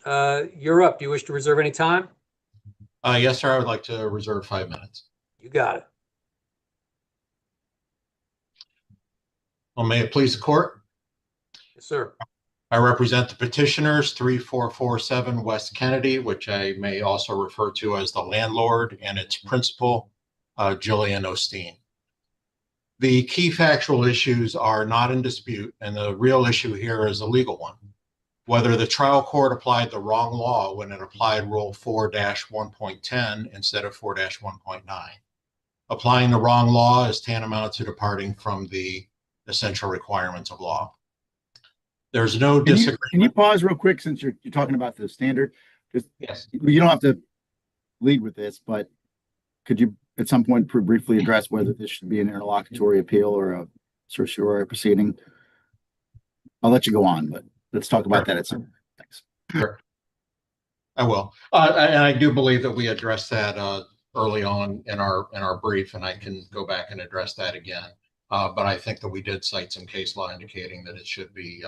You're up. Do you wish to reserve any time? Yes, sir. I would like to reserve 5 minutes. You got it. Well, may it please the court. Yes, sir. I represent the petitioners 3447 West Kennedy, which I may also refer to as the landlord, and its principal, Jillian Ostein. The key factual issues are not in dispute, and the real issue here is a legal one. Whether the trial court applied the wrong law when it applied Rule 4-1.10 instead of 4-1.9. Applying the wrong law is tantamount to departing from the essential requirements of law. There's no disagreement. Can you pause real quick since you're talking about the standard? Just, yes. You don't have to lead with this, but could you at some point briefly address whether this should be an interlocutory appeal or a certiorari proceeding? I'll let you go on, but let's talk about that at some point. Thanks. Sure. I will. And I do believe that we addressed that early on in our brief, and I can go back and address that again. But I think that we did cite some case law indicating that it should be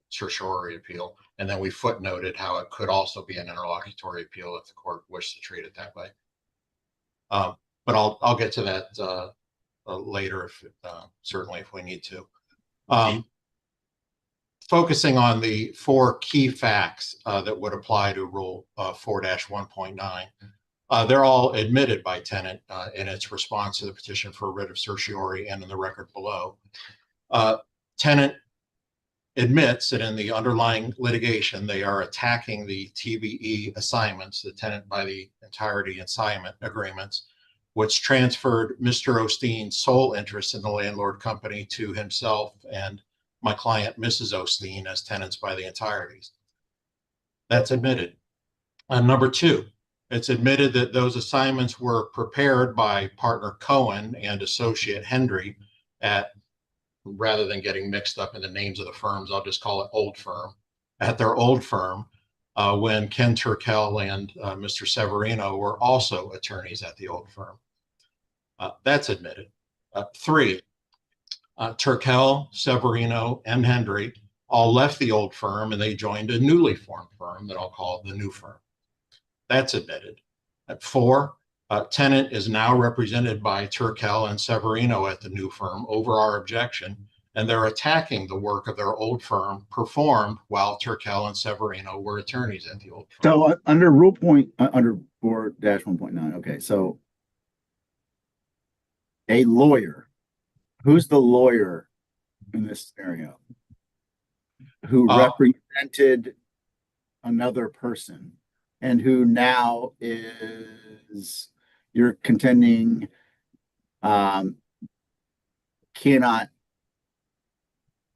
certiorari appeal, and then we footnoted how it could also be an interlocutory appeal if the court wished to treat it that way. But I'll get to that later, if certainly if we need to. Focusing on the 4 key facts that would apply to Rule 4-1.9. They're all admitted by tenant in its response to the petition for writ of certiorari and in the record below. Tenant admits that in the underlying litigation, they are attacking the TBE assignments, the tenant by the entirety assignment agreements, which transferred Mr. Ostein's sole interest in the landlord company to himself and my client, Mrs. Ostein, as tenants by the entireties. That's admitted. Number 2, it's admitted that those assignments were prepared by partner Cohen and associate Hendry at, rather than getting mixed up in the names of the firms, I'll just call it old firm, at their old firm when Ken Turkel and Mr. Severino were also attorneys at the old firm. That's admitted. 3, Turkel, Severino, and Hendry all left the old firm and they joined a newly formed firm that I'll call the new firm. That's admitted. At 4, tenant is now represented by Turkel and Severino at the new firm over our objection, and they're attacking the work of their old firm performed while Turkel and Severino were attorneys at the old firm. So under rule point, under 4-1.9, okay, so a lawyer, who's the lawyer in this scenario who represented another person and who now is, you're contending, cannot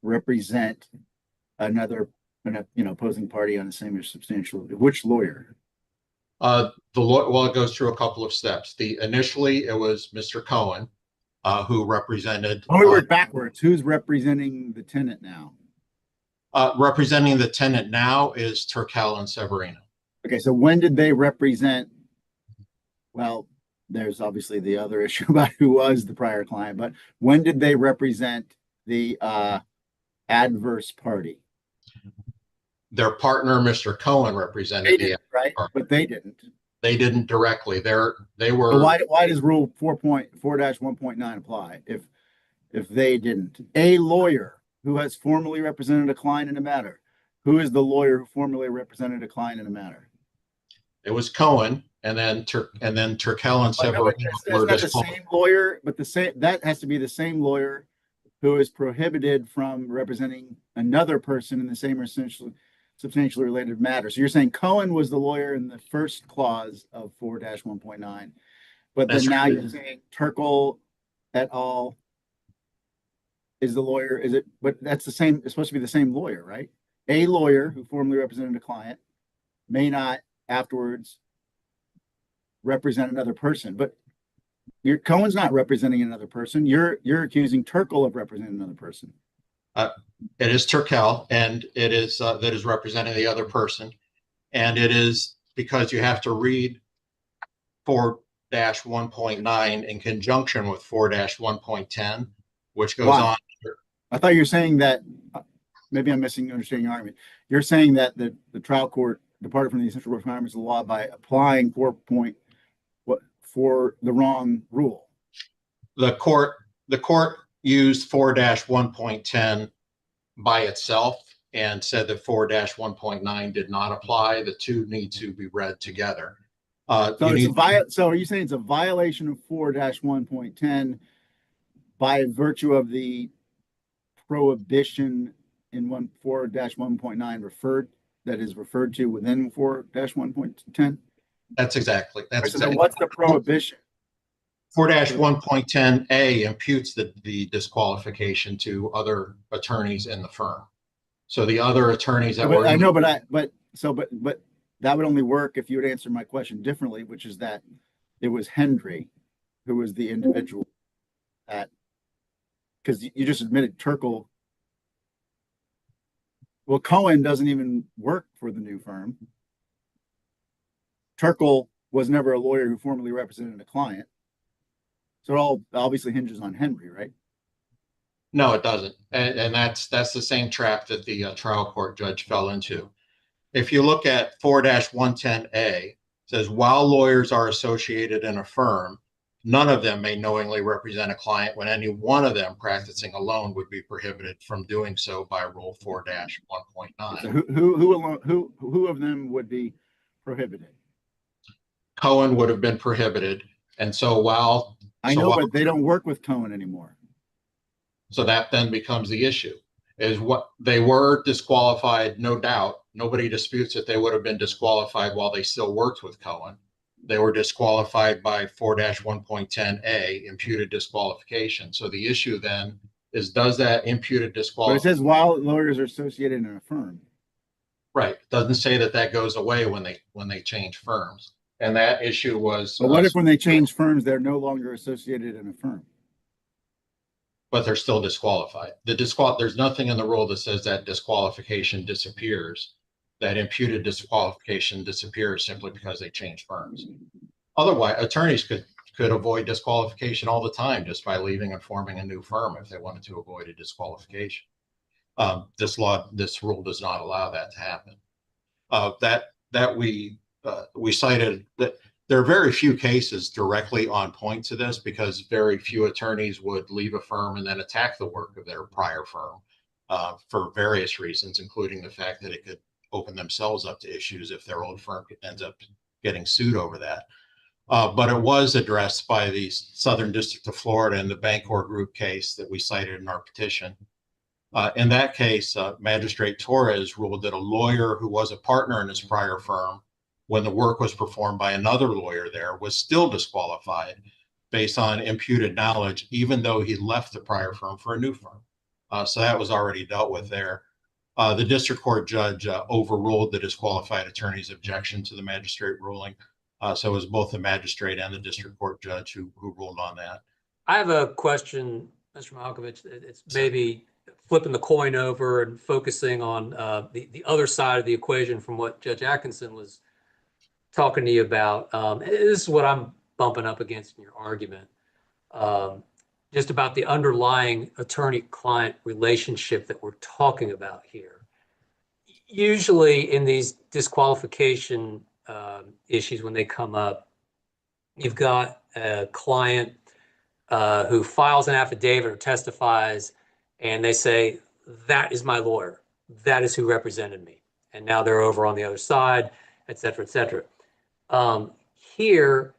represent another, opposing party on the same or substantial? Which lawyer? Well, it goes through a couple of steps. Initially, it was Mr. Cohen, who represented. When we work backwards, who's representing the tenant now? Representing the tenant now is Turkel and Severino. Okay, so when did they represent? Well, there's obviously the other issue about who was the prior client, but when did they represent the adverse party? Their partner, Mr. Cohen, represented the right, but they didn't. They didn't directly. They were. But why does Rule 4-1.9 apply if they didn't? A lawyer who has formally represented a client in a matter. Who is the lawyer who formally represented a client in a matter? It was Cohen, and then Turkel and Severino were the same lawyer, but that has to be the same lawyer who is prohibited from representing another person in the same or substantially related matter. So you're saying Cohen was the lawyer in the first clause of 4-1.9, but then now you're saying Turkel et al. Is the lawyer, is it? But that's the same, it's supposed to be the same lawyer, right? A lawyer who formally represented a client may not afterwards represent another person, but Cohen's not representing another person. You're accusing Turkel of representing another person. It is Turkel, and it is that is representing the other person, and it is because you have to read 4-1.9 in conjunction with 4-1.10, which goes on. I thought you were saying that. Maybe I'm misunderstanding your argument. You're saying that the trial court departed from the essential requirements of the law by applying for the wrong rule. The court used 4-1.10 by itself and said that 4-1.9 did not apply. The two need to be read together. So are you saying it's a violation of 4-1.10 by virtue of the prohibition in 4-1.9 referred to within 4-1.10? That's exactly. So what's the prohibition? 4-1.10A imputes the disqualification to other attorneys in the firm. So the other attorneys that were, I know, but that would only work if you would answer my question differently, which is that it was Hendry who was the individual because you just admitted Turkle. Well, Cohen doesn't even work for the new firm. Turkle was never a lawyer who formally represented a client. So it all obviously hinges on Henry, right? no, it doesn't. And that's the same trap that the trial court judge fell into. If you look at 4-110A, it says, while lawyers are associated in a firm, none of them may knowingly represent a client when any one of them practicing alone would be prohibited from doing so by Rule 4-1.9. So who of them would be prohibited? Cohen would have been prohibited. And so while but they don't work with Cohen anymore. So that then becomes the issue, is what they were disqualified, no doubt. Nobody disputes that they would have been disqualified while they still worked with Cohen. They were disqualified by 4-1.10A, imputed disqualification. So the issue then is, does that imputed disqualification? But it says while lawyers are associated in a firm. Right. It doesn't say that goes away when they change firms. And that issue was. But what if when they change firms, they're no longer associated in a firm? But they're still disqualified. There's nothing in the rule that says that disqualification disappears, that imputed disqualification disappears simply because they change firms. Otherwise, attorneys could avoid disqualification all the time just by leaving and forming a new firm if they wanted to avoid a disqualification. This rule does not allow that to happen. We cited that there are very few cases directly on point to this, because very few attorneys would leave a firm and then attack the work of their prior firm for various reasons, including the fact that it could open themselves up to issues if their old firm ends up getting sued over that. But it was addressed by the Southern District of Florida in the Bancor Group case that we cited in our petition. In that case, Magistrate Torres ruled that a lawyer who was a partner in his prior firm, when the work was performed by another lawyer there, was still disqualified based on imputed knowledge, even though he left the prior firm for a new firm. So that was already dealt with there. The district court judge overruled the disqualified attorney's objection to the magistrate ruling. So it was both the magistrate and the district court judge who ruled on that. I have a question, Mr. Malkovich. It's maybe flipping the coin over and focusing on the other side of the equation from what Judge Atkinson was talking to you about. This is what I'm bumping up against in your argument, just about the underlying attorney-client relationship that we're talking about here. Usually in these disqualification issues, when they come up, you've got a client who files an affidavit or testifies, and they say, that is my lawyer. That is who represented me. And now they're over on the other side, et cetera, et cetera. Here,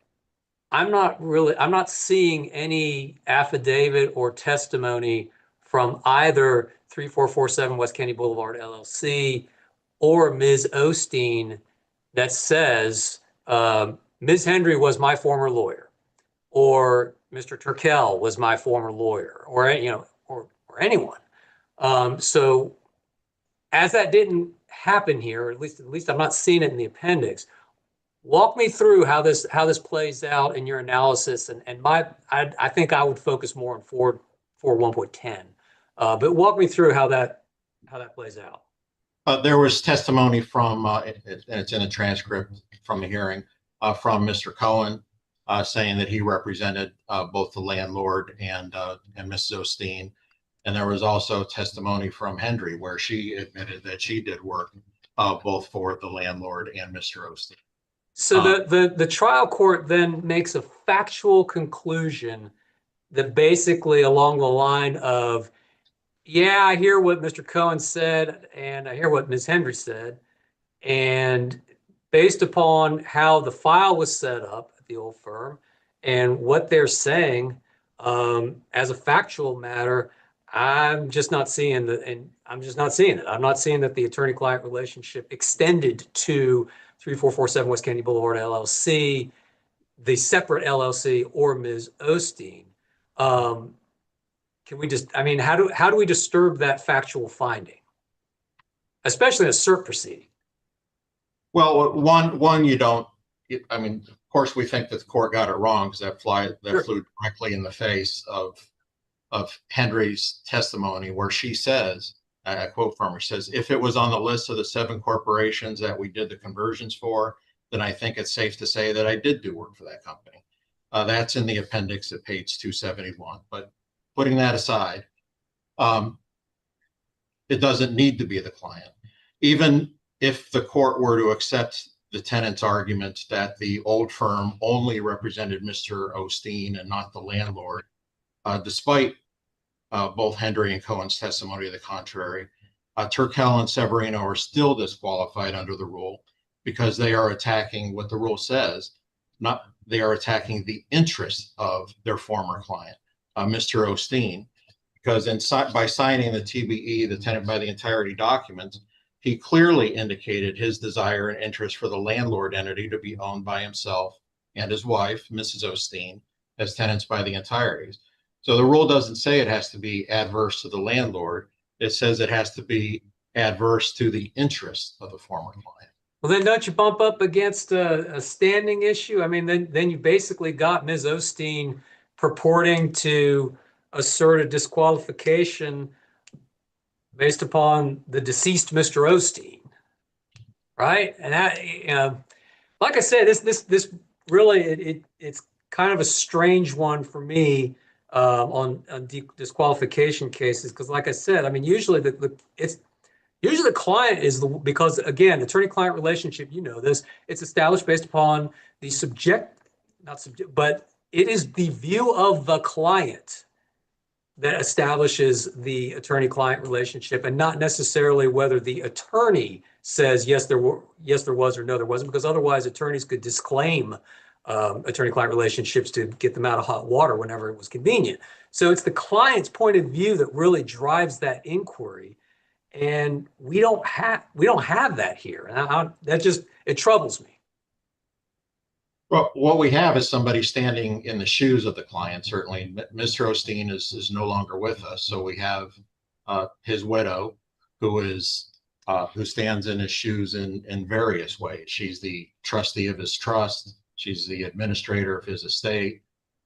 I'm not seeing any affidavit or testimony from either 3447 West Kennedy Boulevard LLC or Ms. Ostein that says, Ms. Hendry was my former lawyer, or Mr. Turkel was my former lawyer, or anyone. So as that didn't happen here, or at least I'm not seeing it in the appendix, walk me through how this plays out in your analysis. And I think I would focus more on 4.1.10, but walk me through how that plays out. There was testimony from, and it's in a transcript from the hearing, from Mr. Cohen, saying that he represented both the landlord and Mrs. Ostein. And there was also testimony from Hendry where she admitted that she did work both for the landlord and Mr. Ostein. So the trial court then makes a factual conclusion that basically along the line of, yeah, I hear what Mr. Cohen said, and I hear what Ms. Hendry said, and based upon how the file was set up at the old firm and what they're saying, as a factual matter, I'm just not seeing it. I'm not seeing that the attorney-client relationship extended to 3447 West Kennedy Boulevard LLC, the separate LLC, or Ms. Ostein. Can we just, I mean, how do we disturb that factual finding, especially in a cert proceeding? Well, one, you don't, I mean, of course, we think that the court got it wrong because that Sure. flew directly in the face of Henry's testimony, where she says, I quote from her, says, if it was on the list of the 7 corporations that we did the conversions for, then I think it's safe to say that I did do work for that company. That's in the appendix at page 271. But putting that aside, it doesn't need to be the client. Even if the court were to accept the tenant's argument that the old firm only represented Mr. Ostein and not the landlord, despite both Hendry and Cohen's testimony to the contrary, Turkel and Severino are still disqualified under the rule because they are attacking what the rule says. They are attacking the interests of their former client, Mr. Ostein, because by signing the TBE, the tenant by the entirety document, he clearly indicated his desire and interest for the landlord entity to be owned by himself and his wife, Mrs. Ostein, as tenants by the entireties. So the rule doesn't say it has to be adverse to the landlord. It says it has to be adverse to the interests of the former client. Well, then don't you bump up against a standing issue? I mean, then you basically got Ms. Ostein purporting to assert a disqualification based upon the deceased Mr. Ostein, right? And that, like I said, this really it's kind of a strange one for me on disqualification cases, because, like I said, I mean, usually the client is because again, attorney-client relationship, you know this, it's established based upon the but it is the view of the client that establishes the attorney-client relationship, and not necessarily whether the attorney says yes there was or no there wasn't, because otherwise attorneys could disclaim attorney-client relationships to get them out of hot water whenever it was convenient. So it's the client's point of view that really drives that inquiry, and we don't have that here, and it troubles me. Well, what we have is somebody standing in the shoes of the client. Certainly, Mr. Ostein is no longer with us, so we have his widow, who stands in his shoes in various ways. She's the trustee of his trust. She's the administrator of his estate.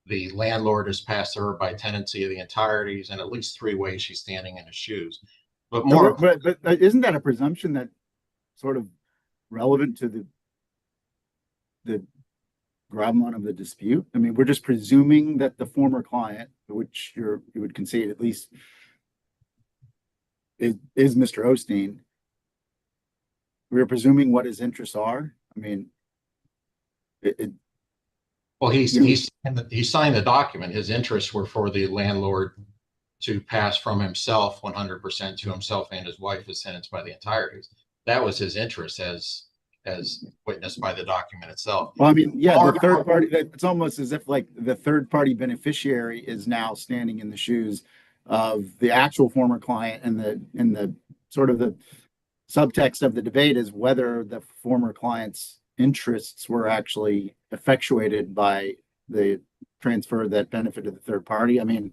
The landlord has passed her by tenancy of the entireties, and at least 3 ways she's standing in his shoes. But isn't that a presumption that sort of relevant to the gravamen of the dispute? I mean, we're just presuming that the former client, which you would concede at least is Mr. Ostein. We're presuming what his interests are. I mean, well, he signed the document. His interests were for the landlord to pass from himself 100% to himself and his wife as tenants by the entireties. That was his interest, as witnessed by the document itself. Well, I mean, yeah, the third party, it's almost as if like the third party beneficiary is now standing in the shoes of the actual former client, and the sort of the subtext of the debate is whether the former client's interests were actually effectuated by the transfer that benefited the third party. I mean,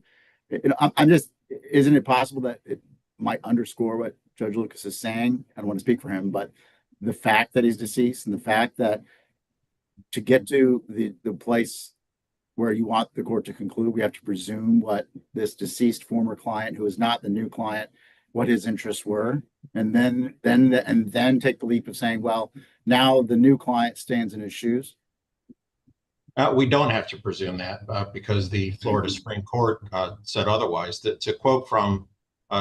I'm just, isn't it possible that it might underscore what Judge Lucas is saying? I don't want to speak for him, but the fact that he's deceased, and the fact that to get to the place where you want the court to conclude, we have to presume what this deceased former client, who is not the new client, what his interests were, and then take the leap of saying, well, now the new client stands in his shoes. We don't have to presume that because the Florida Supreme Court said otherwise. To quote from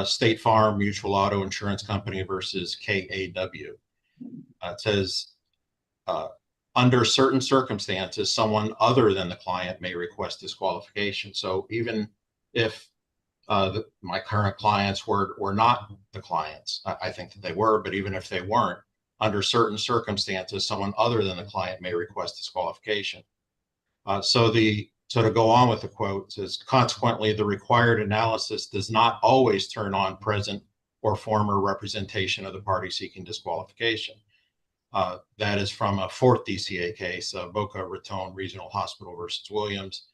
State Farm Mutual Auto Insurance Company versus KAW, It says, under certain circumstances, someone other than the client may request disqualification. So even if my current clients were not the clients, I think that they were, but even if they weren't, under certain circumstances, someone other than the client may request disqualification. So to go on with the quote, it says, consequently, the required analysis does not always turn on present or former representation of the party seeking disqualification. That is from a fourth DCA case, Boca Raton Regional Hospital versus Williams,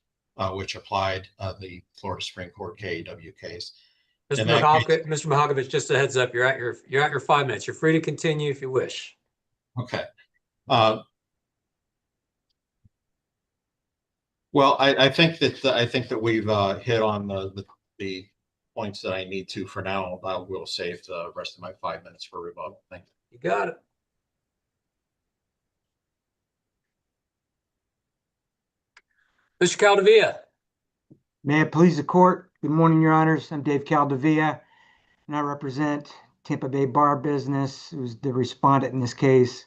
which applied the Florida Supreme Court KEW case. Mr. Mahovkovich, just a heads up, you're at your 5 minutes. You're free to continue if you wish. Okay. Well, I think that we've hit on the points that I need to for now. I will save the rest of my 5 minutes for rebuttal. Thank you. You got it. Mr. Caldevilla. May it please the court. Good morning, your honors. I'm Dave Caldevilla, and I represent Tampa Bay Bar Business, who's the respondent in this case,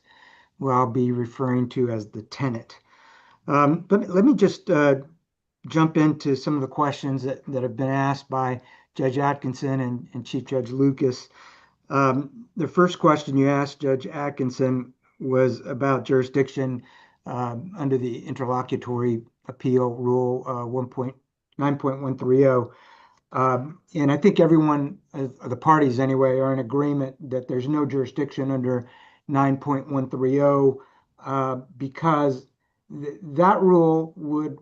who I'll be referring to as the tenant. But let me just jump into some of the questions that have been asked by Judge Atkinson and Chief Judge Lucas. The first question you asked Judge Atkinson was about jurisdiction under the interlocutory appeal rule 9.130. And I think everyone, the parties anyway, are in agreement that there's no jurisdiction under 9.130 because that rule would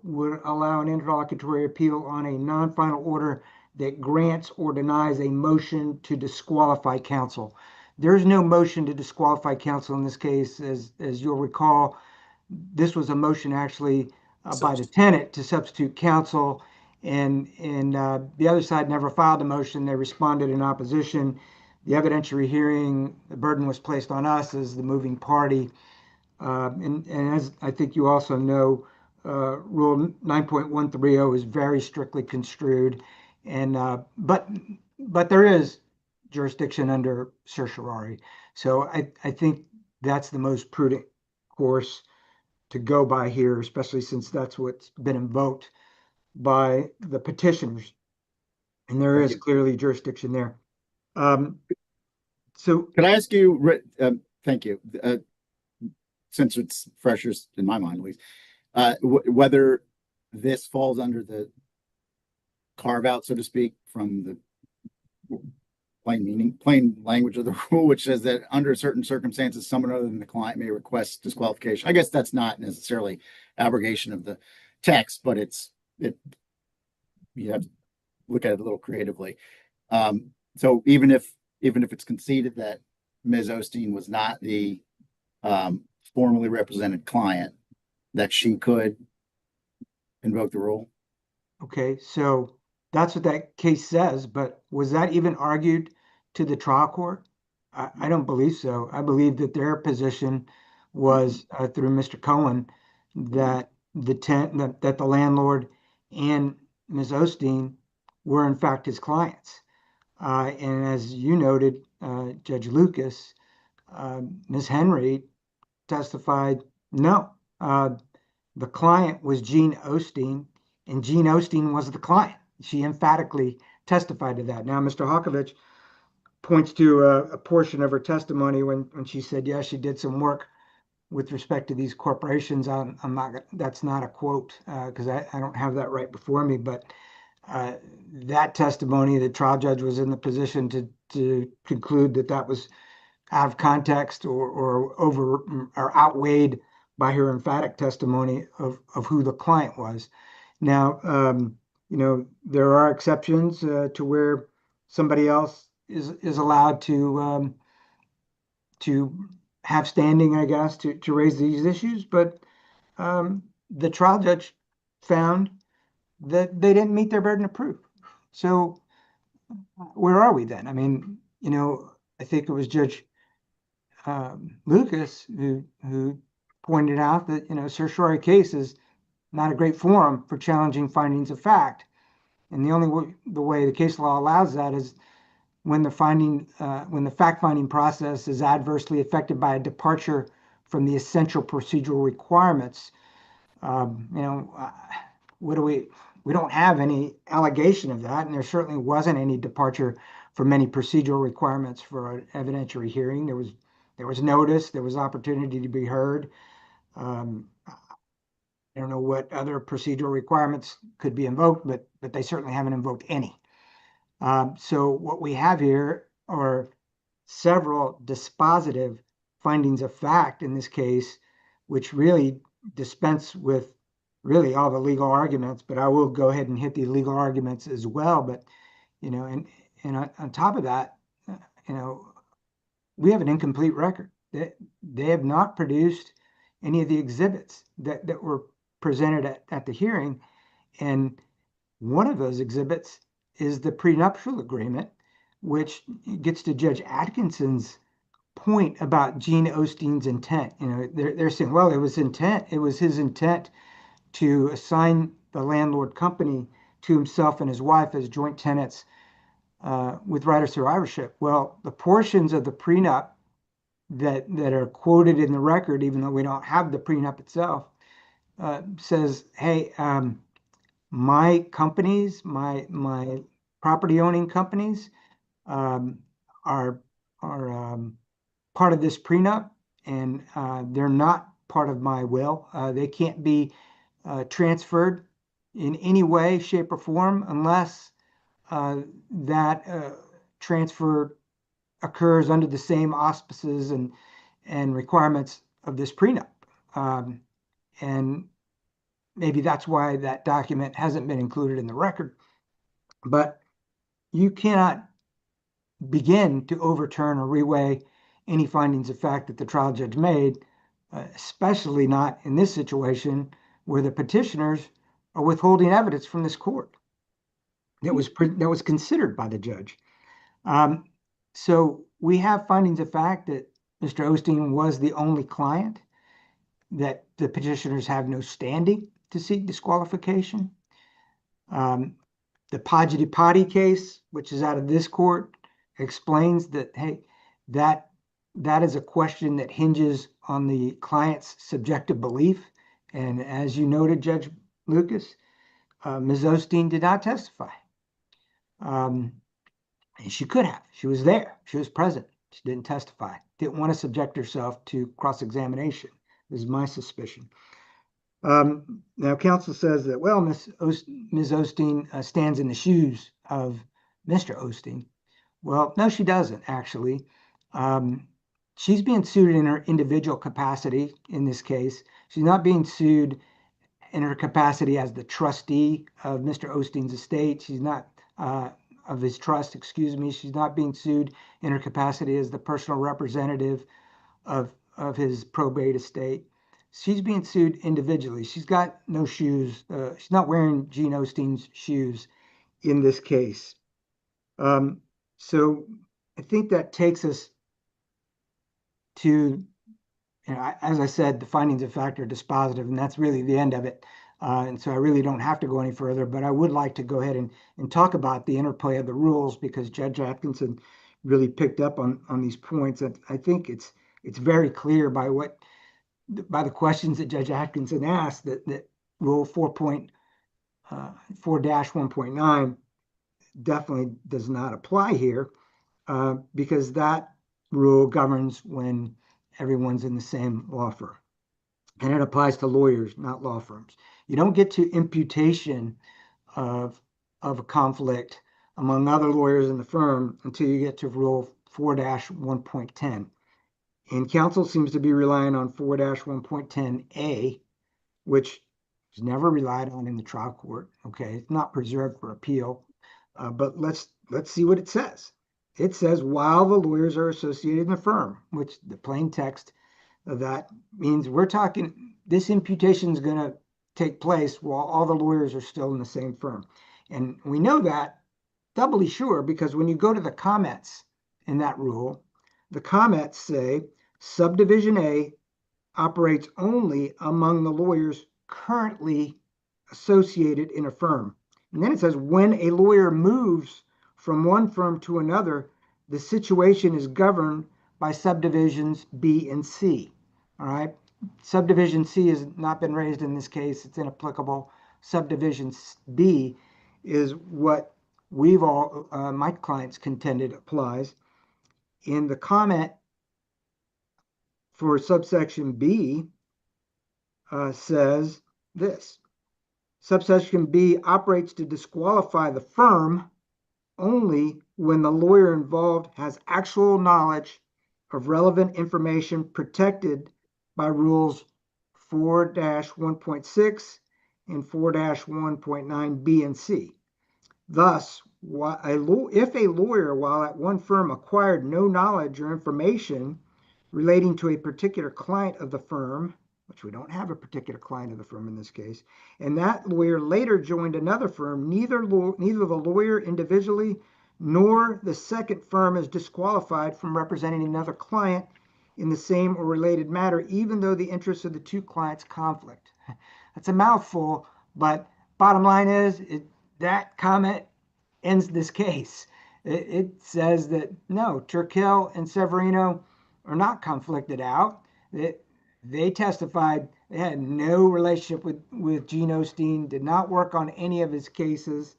allow an interlocutory appeal on a non-final order that grants or denies a motion to disqualify counsel. There's no motion to disqualify counsel in this case. As you'll recall, this was a motion actually by the tenant to substitute counsel, and the other side never filed a motion. They responded in opposition. The evidentiary hearing, the burden was placed on us as the moving party. And as I think you also know, Rule 9.130 is very strictly construed, and but there is jurisdiction under certiorari. So I think that's the most prudent course to go by here, especially since that's what's been invoked by the petitioners, and there is clearly jurisdiction there. So can I ask you? Thank you. Since it's freshest in my mind, at least, whether this falls under the carve out, so to speak, from the plain language of the rule, which says that under certain circumstances, someone other than the client may request disqualification. I guess that's not necessarily abrogation of the text, but you have to look at it a little creatively. So even if it's conceded that Ms. Ostein was not the formally represented client, that she could invoke the rule. Okay, so that's what that case says, but was that even argued to the trial court? I don't believe so. I believe that their position was through Mr. Cohen that that the landlord and Ms. Ostein were in fact his clients. And as you noted, Judge Lucas, Ms. Henry testified, no, the client was Jean Ostein, and Jean Ostein was the client. She emphatically testified to that. Now, Mr. Mahovkovich points to a portion of her testimony when she said, yeah, she did some work with respect to these corporations. That's not a quote because I don't have that right before me, but that testimony, the trial judge was in the position to conclude that was out of context or outweighed by her emphatic testimony of who the client was. Now, there are exceptions to where somebody else is allowed to have standing, I guess, to raise these issues. But the trial judge found that they didn't meet their burden of proof. So where are we then? I mean, I think it was Judge Lucas who pointed out that certiorari case is not a great forum for challenging findings of fact, and the only way the case law allows that is when the fact-finding process is adversely affected by a departure from the essential procedural requirements. We don't have any allegation of that, and there certainly wasn't any departure from any procedural requirements for an evidentiary hearing. There was notice, there was opportunity to be heard. I don't know what other procedural requirements could be invoked, but they certainly haven't invoked any. So what we have here are several dispositive findings of fact in this case, which really dispense with really all the legal arguments, but I will go ahead and hit the legal arguments as well. But, and on top of that, we have an incomplete record. They have not produced any of the exhibits that were presented at the hearing. And one of those exhibits is the prenuptial agreement, which gets to Judge Atkinson's point about Gene Ostein's intent. They're saying, well, it was his intent to assign the landlord company to himself and his wife as joint tenants with right of survivorship. Well, the portions of the prenup that are quoted in the record, even though we don't have the prenup itself, says, hey, my companies, my property owning companies are part of this prenup, and they're not part of my will. They can't be transferred in any way, shape, or form unless that transfer occurs under the same auspices and requirements of this prenup. And maybe that's why that document hasn't been included in the record. But you cannot begin to overturn or reweigh any findings of fact that the trial judge made, especially not in this situation where the petitioners are withholding evidence from this court that was considered by the judge. So we have findings of fact that Mr. Ostein was the only client, that the petitioners have no standing to seek disqualification. The Pagidipati case, which is out of this court, explains that, hey, that is a question that hinges on the client's subjective belief. And as you noted, Judge Lucas, Ms. Ostein did not testify. And she could have. She was there. She was present. She didn't testify. Didn't want to subject herself to cross-examination, is my suspicion. Now, counsel says that, well, Ms. Ostein stands in the shoes of Mr. Ostein. Well, no, she doesn't, actually. She's being sued in her individual capacity in this case. She's not being sued in her capacity as the trustee of Mr. Ostein's estate. She's not, of his trust, excuse me. She's not being sued in her capacity as the personal representative of his probate estate. She's being sued individually. She's got no shoes. She's not wearing Gene Ostein's shoes in this case. So I think that takes us to, as I said, the findings of fact are dispositive, and that's really the end of it. And so I really don't have to go any further, but I would like to go ahead and talk about the interplay of the rules, because Judge Atkinson really picked up on these points. And I think it's very clear by the questions that Judge Atkinson asked that Rule 4-1.9 definitely does not apply here, because that rule governs when everyone's in the same law firm. And it applies to lawyers, not law firms. You don't get to imputation of a conflict among other lawyers in the firm until you get to Rule 4-1.10. And counsel seems to be relying on 4-1.10a, which is never relied on in the trial court. Okay, it's not preserved for appeal, but let's see what it says. It says, while the lawyers are associated in the firm, which the plain text of that means we're talking, this imputation is going to take place while all the lawyers are still in the same firm. And we know that doubly sure because when you go to the comments in that rule, the comments say subdivision A operates only among the lawyers currently associated in a firm. And then it says when a lawyer moves from one firm to another, the situation is governed by subdivisions B and C. All right. Subdivision C has not been raised in this case. It's inapplicable. Subdivision B is what we've all, my clients contended applies. In the comment for subsection B says this: subsection B operates to disqualify the firm only when the lawyer involved has actual knowledge of relevant information protected by rules 4-1.6 and 4-1.9 B and C. Thus, if a lawyer, while at one firm, acquired no knowledge or information relating to a particular client of the firm, which we don't have a particular client of the firm in this case, and that lawyer later joined another firm, neither the lawyer individually nor the second firm is disqualified from representing another client in the same or related matter, even though the interests of the two clients conflict. That's a mouthful, but bottom line is that comment ends this case. It says that no, Turkel and Severino are not conflicted out. They testified they had no relationship with Gene Ostein, did not work on any of his cases.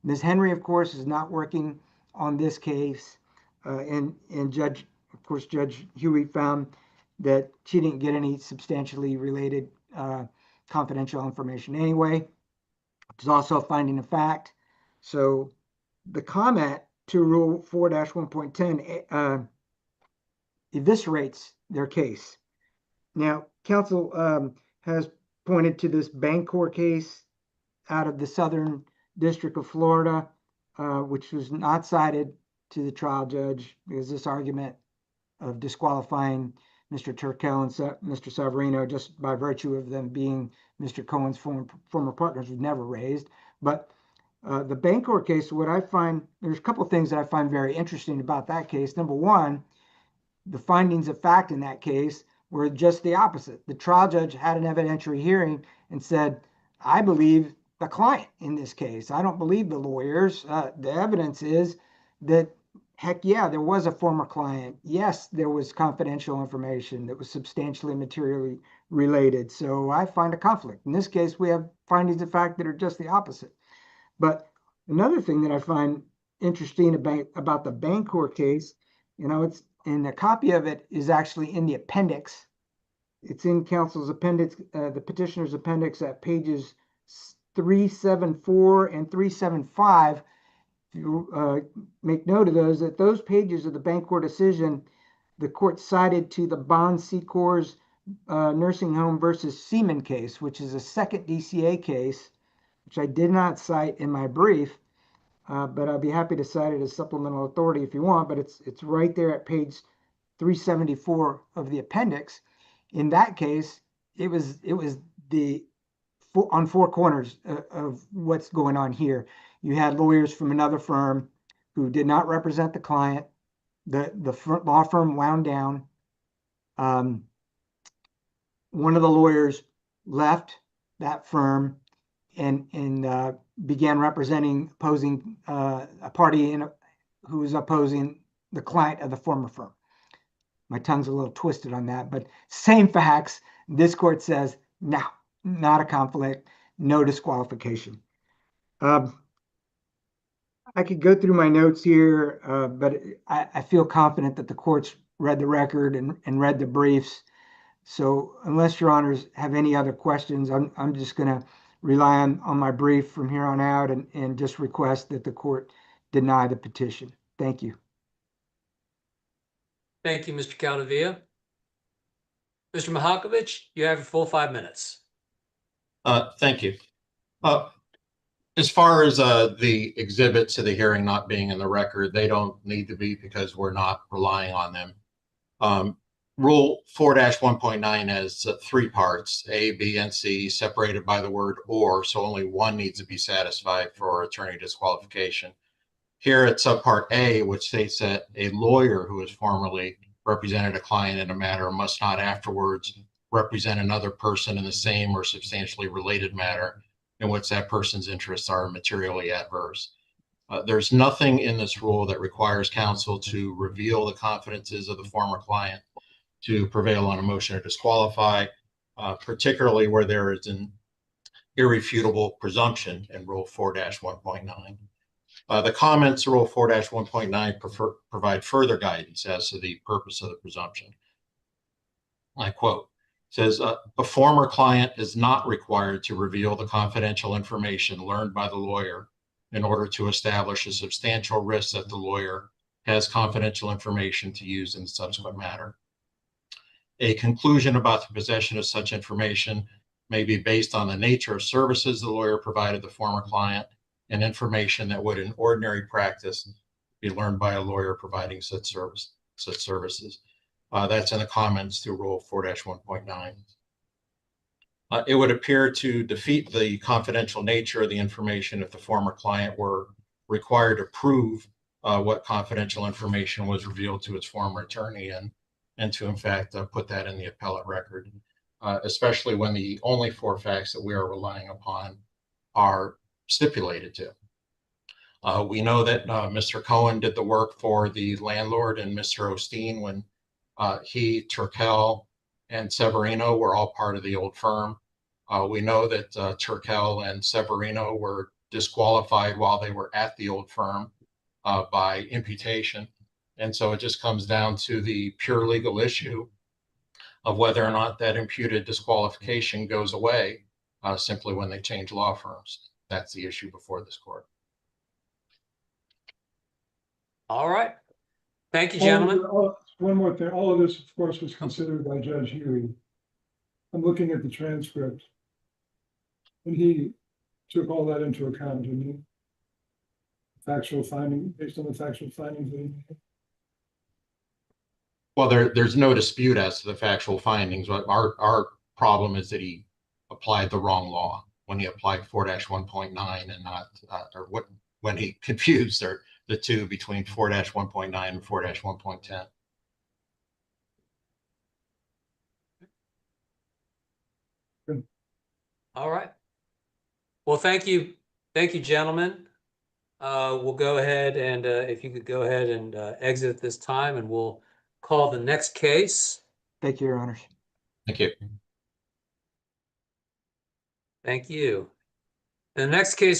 Ms. Henry, of course, is not working on this case. And Judge Huey found that she didn't get any substantially related confidential information anyway, which is also a finding of fact. So the comment to Rule 4-1.10 eviscerates their case. Now, counsel has pointed to this Bancorp case out of the Southern District of Florida, which was not cited to the trial judge because this argument of disqualifying Mr. Turkel and Mr. Severino just by virtue of them being Mr. Cohen's former partners was never raised. But the Bancorp case, what I find, there's a couple of things that I find very interesting about that case. Number one, the findings of fact in that case were just the opposite. The trial judge had an evidentiary hearing and said, I believe the client in this case. I don't believe the lawyers. The evidence is that, heck yeah, there was a former client. Yes, there was confidential information that was substantially materially related. So I find a conflict. In this case, we have findings of fact that are just the opposite. But another thing that I find interesting about the Bancorp case, it's, and a copy of it is actually in the appendix. It's in counsel's appendix, the petitioner's appendix at pages 374 and 375. If you make note of those, that those pages of the Bancorp decision, the court cited to the Bon Secours nursing home versus Seaman case, which is a second DCA case, which I did not cite in my brief. But I'll be happy to cite it as supplemental authority if you want, but it's right there at page 374 of the appendix. In that case, it was the on four corners of what's going on here. You had lawyers from another firm who did not represent the client. The law firm wound down. One of the lawyers left that firm and began representing opposing a party who was opposing the client of the former firm. My tongue's a little twisted on that, but same facts. This court says, no, not a conflict, no disqualification. I could go through my notes here, but I feel confident that the court's read the record and read the briefs. So unless your honors have any other questions, I'm just going to rely on my brief from here on out and just request that the court deny the petition. Thank you. Thank you, Mr. Caldavia. Mr. Mahakovich, you have your full 5 minutes. Thank you. As far as the exhibits to the hearing not being in the record, they don't need to be because we're not relying on them. Rule 4-1.9 has 3 parts, A, B, and C, separated by the word or, so only one needs to be satisfied for attorney disqualification. Here at subpart A, which states that a lawyer who has formerly represented a client in a matter must not afterwards represent another person in the same or substantially related matter in which that person's interests are materially adverse. There's nothing in this rule that requires counsel to reveal the confidences of the former client to prevail on a motion to disqualify, particularly where there is an irrefutable presumption in Rule 4-1.9. The comments to Rule 4-1.9 provide further guidance as to the purpose of the presumption. I quote, says, a former client is not required to reveal the confidential information learned by the lawyer in order to establish a substantial risk that the lawyer has confidential information to use in the subsequent matter. A conclusion about the possession of such information may be based on the nature of services the lawyer provided the former client and information that would in ordinary practice be learned by a lawyer providing such services. That's in the comments to Rule 4-1.9. It would appear to defeat the confidential nature of the information if the former client were required to prove what confidential information was revealed to its former attorney and to, in fact, put that in the appellate record, especially when the only 4 facts that we are relying upon are stipulated to. We know that Mr. Cohen did the work for the landlord and Mr. Ostein when he, Turkel, and Severino were all part of the old firm. We know that Turkel and Severino were disqualified while they were at the old firm by imputation. And so it just comes down to the pure legal issue of whether or not that imputed disqualification goes away simply when they change law firms. That's the issue before this court. All right. Thank you, gentlemen. One more thing. All of this, of course, was considered by Judge Huey. I'm looking at the transcript. And he took all that into account, didn't he? Factual finding, based on the factual findings that he made. Well, there's no dispute as to the factual findings. But our problem is that he applied the wrong law when he applied 4-1.9 and not, when he confused the two between 4-1.9 and 4-1.10. All right. Well, thank you. Thank you, gentlemen. We'll go ahead and if you could go ahead and exit at this time, and we'll call the next case. Thank you, Your Honors. Thank you. Thank you. The next case